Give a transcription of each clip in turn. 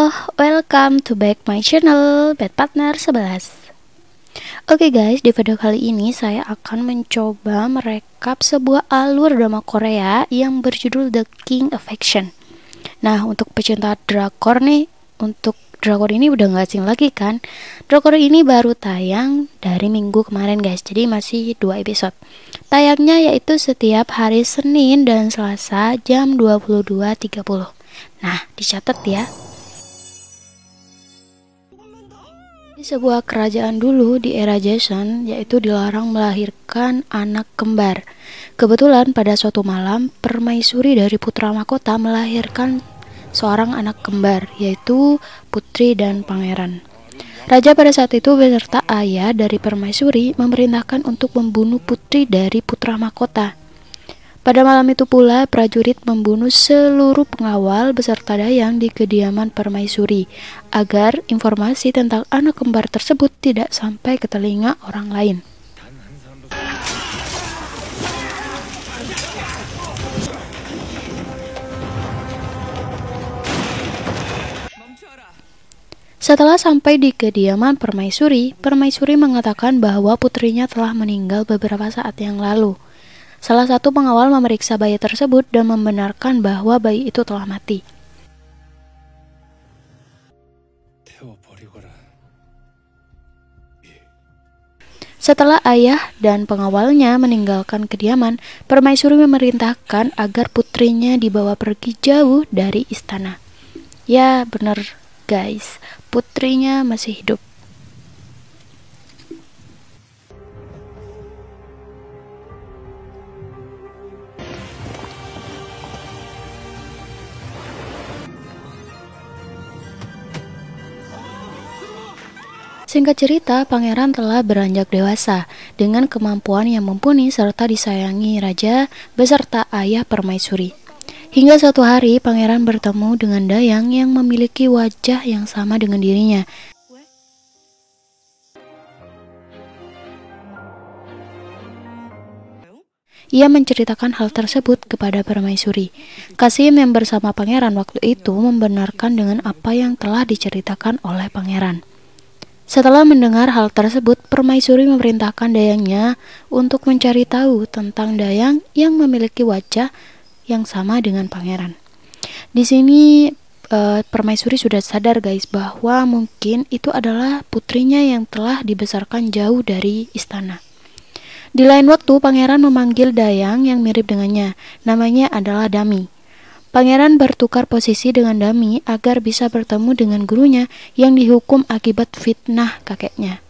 Halo, welcome to back my channel Bad Partner 11. Oke guys, di video kali ini saya akan mencoba merekap sebuah alur drama Korea yang berjudul The King of Action. Nah, untuk pecinta drakor nih, untuk drakor ini udah gak asing lagi kan. Drakor ini baru tayang dari minggu kemarin guys, jadi masih 2 episode. Tayangnya yaitu setiap hari Senin dan Selasa jam 22.30. Nah, dicatat ya. Di sebuah kerajaan dulu di era Joseon, yaitu dilarang melahirkan anak kembar. Kebetulan pada suatu malam, permaisuri dari putra mahkota melahirkan seorang anak kembar, yaitu putri dan pangeran. Raja pada saat itu beserta ayah dari permaisuri memerintahkan untuk membunuh putri dari putra mahkota. Pada malam itu pula, prajurit membunuh seluruh pengawal beserta dayang di kediaman permaisuri, agar informasi tentang anak kembar tersebut tidak sampai ke telinga orang lain. Setelah sampai di kediaman permaisuri, permaisuri mengatakan bahwa putrinya telah meninggal beberapa saat yang lalu. Salah satu pengawal memeriksa bayi tersebut dan membenarkan bahwa bayi itu telah mati. Setelah ayah dan pengawalnya meninggalkan kediaman, permaisuri memerintahkan agar putrinya dibawa pergi jauh dari istana. Ya, bener guys, putrinya masih hidup. Singkat cerita, pangeran telah beranjak dewasa dengan kemampuan yang mumpuni serta disayangi raja beserta ayah permaisuri. Hingga suatu hari, pangeran bertemu dengan dayang yang memiliki wajah yang sama dengan dirinya. Ia menceritakan hal tersebut kepada permaisuri. Kasim yang bersama pangeran waktu itu membenarkan dengan apa yang telah diceritakan oleh pangeran. Setelah mendengar hal tersebut, permaisuri memerintahkan dayangnya untuk mencari tahu tentang dayang yang memiliki wajah yang sama dengan pangeran. Di sini permaisuri sudah sadar guys bahwa mungkin itu adalah putrinya yang telah dibesarkan jauh dari istana. Di lain waktu, pangeran memanggil dayang yang mirip dengannya. Namanya adalah Dami. Pangeran bertukar posisi dengan Dami agar bisa bertemu dengan gurunya yang dihukum akibat fitnah kakeknya.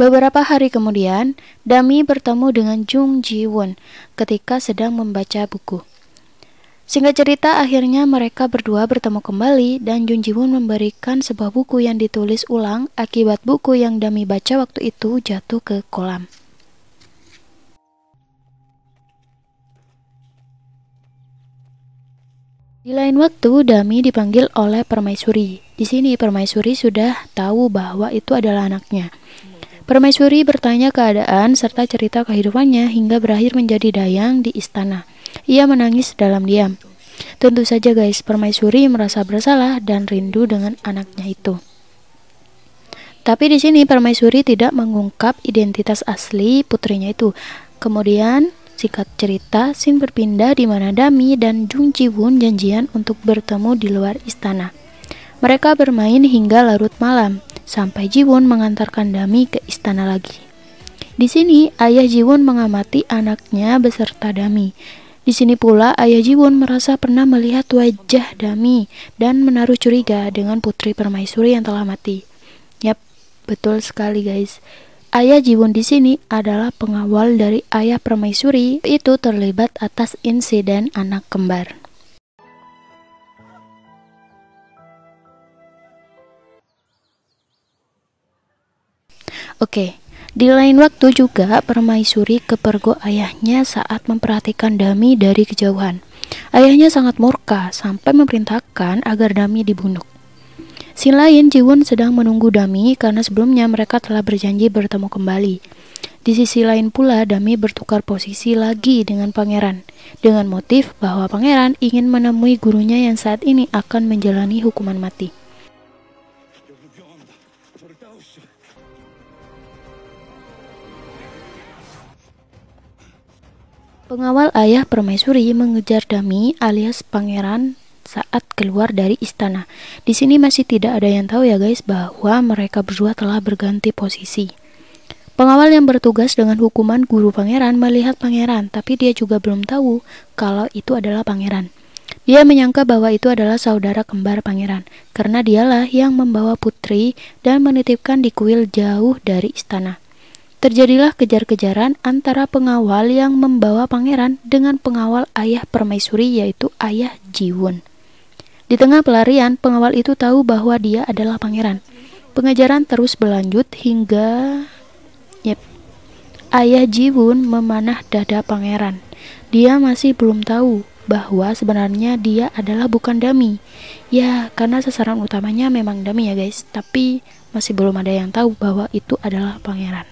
Beberapa hari kemudian, Dami bertemu dengan Jung Ji-won ketika sedang membaca buku. Singkat cerita, akhirnya mereka berdua bertemu kembali dan Jung Ji-won memberikan sebuah buku yang ditulis ulang akibat buku yang Dami baca waktu itu jatuh ke kolam. Di lain waktu, Dami dipanggil oleh permaisuri. Di sini permaisuri sudah tahu bahwa itu adalah anaknya. Permaisuri bertanya keadaan serta cerita kehidupannya hingga berakhir menjadi dayang di istana. Ia menangis dalam diam. Tentu saja guys, permaisuri merasa bersalah dan rindu dengan anaknya itu. Tapi di sini permaisuri tidak mengungkap identitas asli putrinya itu. Kemudian, singkat cerita, scene berpindah di mana Dami dan Jung Ji-won janjian untuk bertemu di luar istana. Mereka bermain hingga larut malam, sampai Ji-won mengantarkan Dami ke istana lagi. Di sini, ayah Ji-won mengamati anaknya beserta Dami. Di sini pula ayah Ji-won merasa pernah melihat wajah Dami dan menaruh curiga dengan putri permaisuri yang telah mati. Yap, betul sekali guys. Ayah Ji-won di sini adalah pengawal dari ayah permaisuri itu terlibat atas insiden anak kembar. Oke. Di lain waktu juga, permaisuri kepergok ayahnya saat memperhatikan Dami dari kejauhan. Ayahnya sangat murka sampai memerintahkan agar Dami dibunuh. Scene lain, Jiwon sedang menunggu Dami karena sebelumnya mereka telah berjanji bertemu kembali. Di sisi lain pula, Dami bertukar posisi lagi dengan pangeran, dengan motif bahwa pangeran ingin menemui gurunya yang saat ini akan menjalani hukuman mati. Pengawal ayah permaisuri mengejar Dami alias pangeran saat keluar dari istana. Di sini masih tidak ada yang tahu ya guys bahwa mereka berdua telah berganti posisi. Pengawal yang bertugas dengan hukuman guru pangeran melihat pangeran, tapi dia juga belum tahu kalau itu adalah pangeran. Dia menyangka bahwa itu adalah saudara kembar pangeran, karena dialah yang membawa putri dan menitipkan di kuil jauh dari istana. Terjadilah kejar-kejaran antara pengawal yang membawa pangeran dengan pengawal ayah permaisuri yaitu ayah Jiwon. Di tengah pelarian, pengawal itu tahu bahwa dia adalah pangeran. Pengejaran terus berlanjut hingga ayah Jiwon memanah dada pangeran. Dia masih belum tahu bahwa sebenarnya dia adalah bukan Dami. Ya, karena sasaran utamanya memang Dami ya guys, tapi masih belum ada yang tahu bahwa itu adalah pangeran.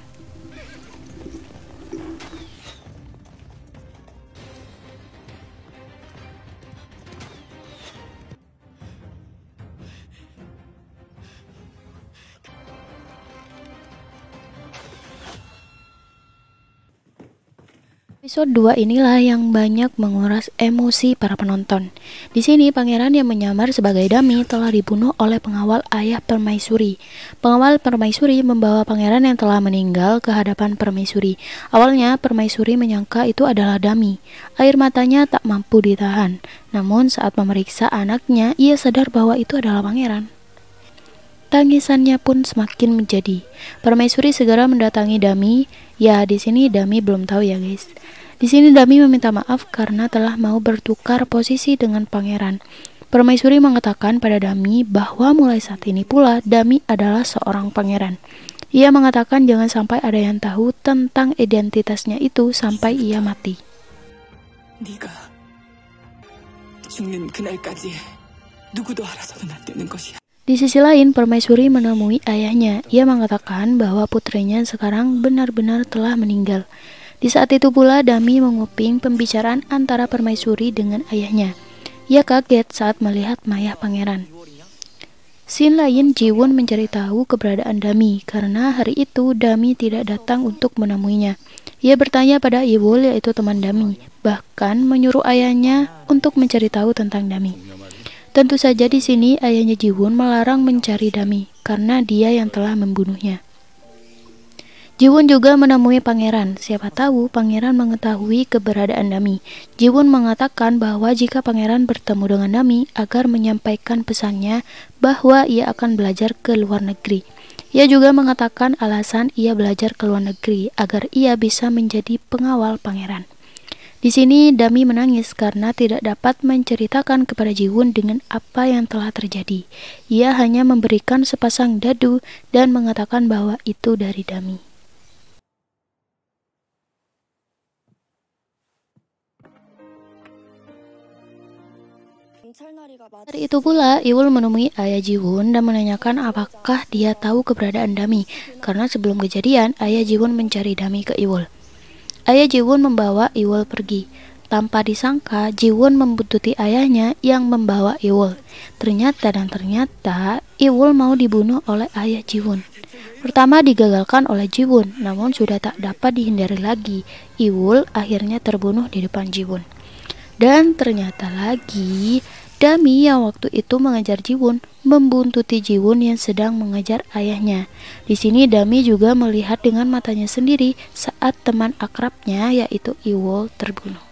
Episode 2 inilah yang banyak menguras emosi para penonton. Di sini pangeran yang menyamar sebagai Dami telah dibunuh oleh pengawal ayah permaisuri. Pengawal permaisuri membawa pangeran yang telah meninggal ke hadapan permaisuri. Awalnya permaisuri menyangka itu adalah Dami. Air matanya tak mampu ditahan. Namun saat memeriksa anaknya, ia sadar bahwa itu adalah pangeran. Tangisannya pun semakin menjadi. Permaisuri segera mendatangi Dami. Ya, di sini Dami belum tahu ya guys. Di sini Dami meminta maaf karena telah mau bertukar posisi dengan pangeran. Permaisuri mengatakan pada Dami bahwa mulai saat ini pula Dami adalah seorang pangeran. Ia mengatakan jangan sampai ada yang tahu tentang identitasnya itu sampai ia mati. 네가 죽는 그날까지 누구도 알아서는 안 되는 것이야. Di sisi lain, permaisuri menemui ayahnya. Ia mengatakan bahwa putrinya sekarang benar-benar telah meninggal. Di saat itu pula Dami menguping pembicaraan antara permaisuri dengan ayahnya. Ia kaget saat melihat mayat pangeran. Scene lain, Jiwon mencari tahu keberadaan Dami karena hari itu Dami tidak datang untuk menemuinya. Ia bertanya pada Iwol yaitu teman Dami, bahkan menyuruh ayahnya untuk mencari tahu tentang Dami. Tentu saja di sini ayahnya Jiwon melarang mencari Dami karena dia yang telah membunuhnya. Jiwon juga menemui pangeran. Siapa tahu pangeran mengetahui keberadaan Dami. Jiwon mengatakan bahwa jika pangeran bertemu dengan Dami agar menyampaikan pesannya bahwa ia akan belajar ke luar negeri. Ia juga mengatakan alasan ia belajar ke luar negeri agar ia bisa menjadi pengawal pangeran. Di sini Dami menangis karena tidak dapat menceritakan kepada Jiwon dengan apa yang telah terjadi. Ia hanya memberikan sepasang dadu dan mengatakan bahwa itu dari Dami. Hari itu pula, Iwol menemui ayah Jiwon dan menanyakan apakah dia tahu keberadaan Dami. Karena sebelum kejadian, ayah Jiwon mencari Dami ke Iwol. Ayah Jiwon membawa Iwol pergi. Tanpa disangka, Jiwon membuntuti ayahnya yang membawa Iwol. Ternyata Iwol mau dibunuh oleh ayah Jiwon. Pertama digagalkan oleh Jiwon, namun sudah tak dapat dihindari lagi. Iwol akhirnya terbunuh di depan Jiwon. Dan ternyata lagi, Dami yang waktu itu mengejar Jiwon membuntuti Jiwon yang sedang mengejar ayahnya. Di sini Dami juga melihat dengan matanya sendiri saat teman akrabnya yaitu Iwol terbunuh.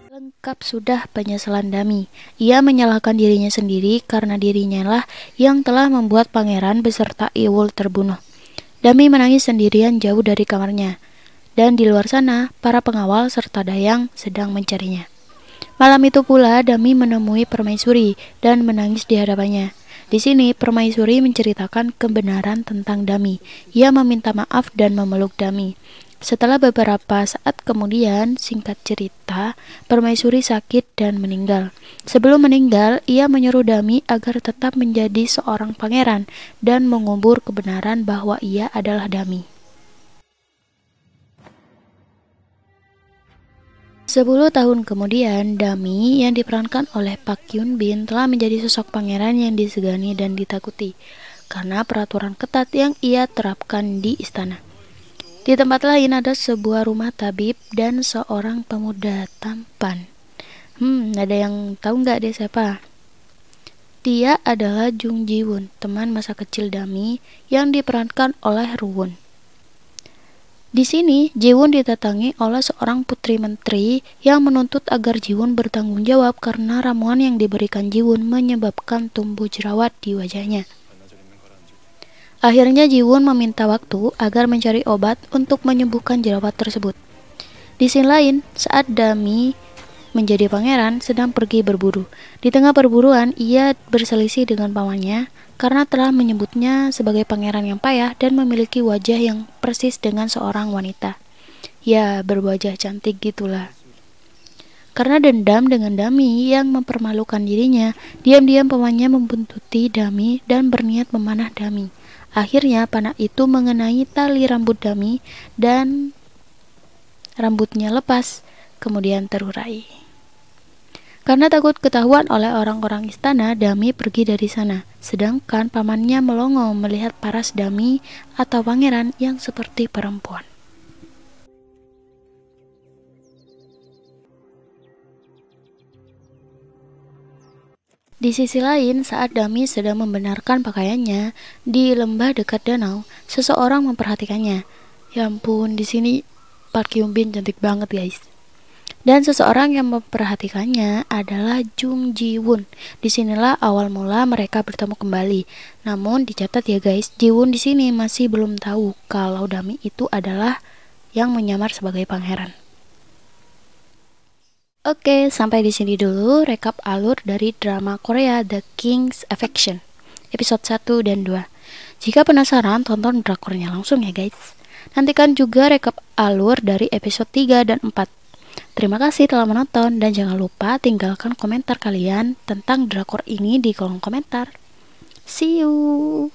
Lengkap sudah penyesalan Dami. Ia menyalahkan dirinya sendiri karena dirinya lah yang telah membuat pangeran beserta Iwol terbunuh. Dami menangis sendirian jauh dari kamarnya. Dan di luar sana, para pengawal serta dayang sedang mencarinya. Malam itu pula, Dami menemui permaisuri dan menangis di hadapannya. Di sini, permaisuri menceritakan kebenaran tentang Dami. Ia meminta maaf dan memeluk Dami. Setelah beberapa saat kemudian, singkat cerita, Permaisuri sakit dan meninggal. Sebelum meninggal, ia menyuruh Dami agar tetap menjadi seorang pangeran dan mengubur kebenaran bahwa ia adalah Dami. 10 tahun kemudian, Dami yang diperankan oleh Park Hyun Bin telah menjadi sosok pangeran yang disegani dan ditakuti karena peraturan ketat yang ia terapkan di istana. Di tempat lain ada sebuah rumah tabib dan seorang pemuda tampan. Ada yang tahu nggak deh siapa? Dia adalah Jung Ji Woon, teman masa kecil Dami yang diperankan oleh Ruwon. Di sini, Ji Woon didatangi oleh seorang putri menteri yang menuntut agar Ji Woon bertanggung jawab karena ramuan yang diberikan Ji Woon menyebabkan tumbuh jerawat di wajahnya. Akhirnya Ji Woon meminta waktu agar mencari obat untuk menyembuhkan jerawat tersebut. Di sisi lain, saat Dami menjadi pangeran sedang pergi berburu. Di tengah perburuan, ia berselisih dengan pamannya karena telah menyebutnya sebagai pangeran yang payah dan memiliki wajah yang persis dengan seorang wanita. Ya, berwajah cantik gitulah. Karena dendam dengan Dami yang mempermalukan dirinya, diam-diam pamannya membuntuti Dami dan berniat memanah Dami. Akhirnya panah itu mengenai tali rambut Dami dan rambutnya lepas, kemudian terurai. Karena takut ketahuan oleh orang-orang istana, Dami pergi dari sana. Sedangkan pamannya melongo melihat paras Dami atau pangeran yang seperti perempuan. Di sisi lain, saat Dami sedang membenarkan pakaiannya di lembah dekat danau, seseorang memperhatikannya. Ya ampun, di sini Park Hyun Bin cantik banget guys. Dan seseorang yang memperhatikannya adalah Jung Ji Woon. Disinilah awal mula mereka bertemu kembali. Namun dicatat ya guys, Ji Woon di sini masih belum tahu kalau Dami itu adalah yang menyamar sebagai pangeran. Oke, sampai di sini dulu rekap alur dari drama Korea The King's Affection episode 1 dan 2. Jika penasaran, tonton drakornya langsung ya guys. Nantikan juga rekap alur dari episode 3 dan 4. Terima kasih telah menonton dan jangan lupa tinggalkan komentar kalian tentang drakor ini di kolom komentar. See you.